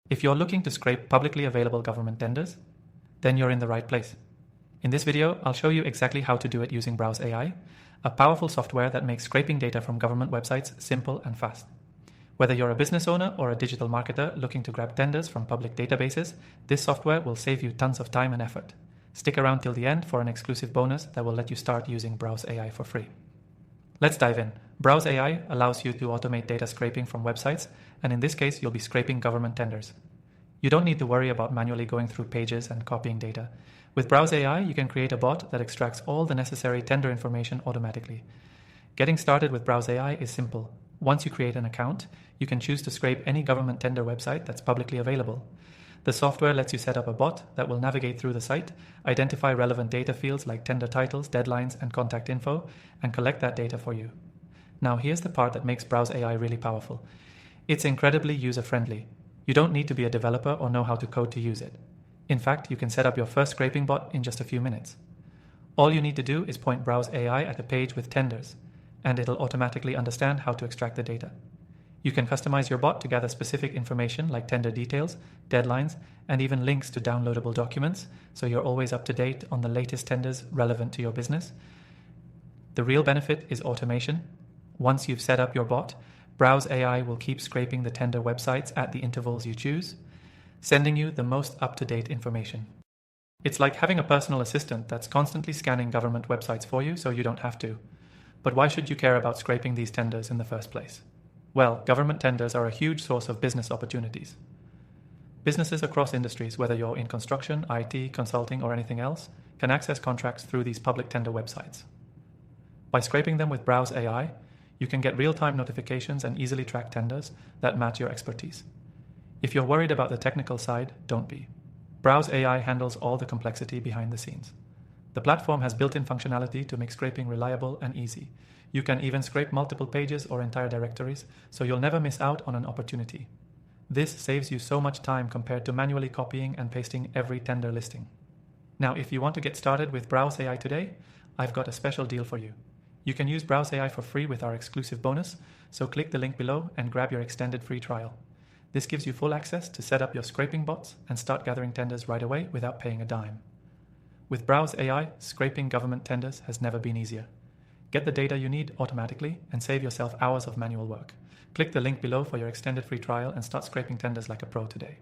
If you're looking to scrape publicly available government tenders, then you're in the right place. In this video, I'll show you exactly how to do it using Browse AI, a powerful software that makes scraping data from government websites simple and fast. Whether you're a business owner or a digital marketer looking to grab tenders from public databases, this software will save you tons of time and effort. Stick around till the end for an exclusive bonus that will let you start using Browse AI for free. Let's dive in. Browse AI allows you to automate data scraping from websites, and in this case, you'll be scraping government tenders. You don't need to worry about manually going through pages and copying data. With Browse AI, you can create a bot that extracts all the necessary tender information automatically. Getting started with Browse AI is simple. Once you create an account, you can choose to scrape any government tender website that's publicly available. The software lets you set up a bot that will navigate through the site, identify relevant data fields like tender titles, deadlines, and contact info, and collect that data for you. Now here's the part that makes Browse AI really powerful. It's incredibly user-friendly. You don't need to be a developer or know how to code to use it. In fact, you can set up your first scraping bot in just a few minutes. All you need to do is point Browse AI at a page with tenders, and it'll automatically understand how to extract the data. You can customize your bot to gather specific information like tender details, deadlines, and even links to downloadable documents, so you're always up to date on the latest tenders relevant to your business. The real benefit is automation. Once you've set up your bot, Browse AI will keep scraping the tender websites at the intervals you choose, sending you the most up-to-date information. It's like having a personal assistant that's constantly scanning government websites for you so you don't have to. But why should you care about scraping these tenders in the first place? Well, government tenders are a huge source of business opportunities. Businesses across industries, whether you're in construction, IT, consulting, or anything else, can access contracts through these public tender websites. By scraping them with Browse AI, you can get real-time notifications and easily track tenders that match your expertise. If you're worried about the technical side, don't be. Browse AI handles all the complexity behind the scenes. The platform has built-in functionality to make scraping reliable and easy. You can even scrape multiple pages or entire directories, so you'll never miss out on an opportunity. This saves you so much time compared to manually copying and pasting every tender listing. Now, if you want to get started with Browse AI today, I've got a special deal for you. You can use Browse AI for free with our exclusive bonus, so click the link below and grab your extended free trial. This gives you full access to set up your scraping bots and start gathering tenders right away without paying a dime. With Browse AI, scraping government tenders has never been easier. Get the data you need automatically and save yourself hours of manual work. Click the link below for your extended free trial and start scraping tenders like a pro today.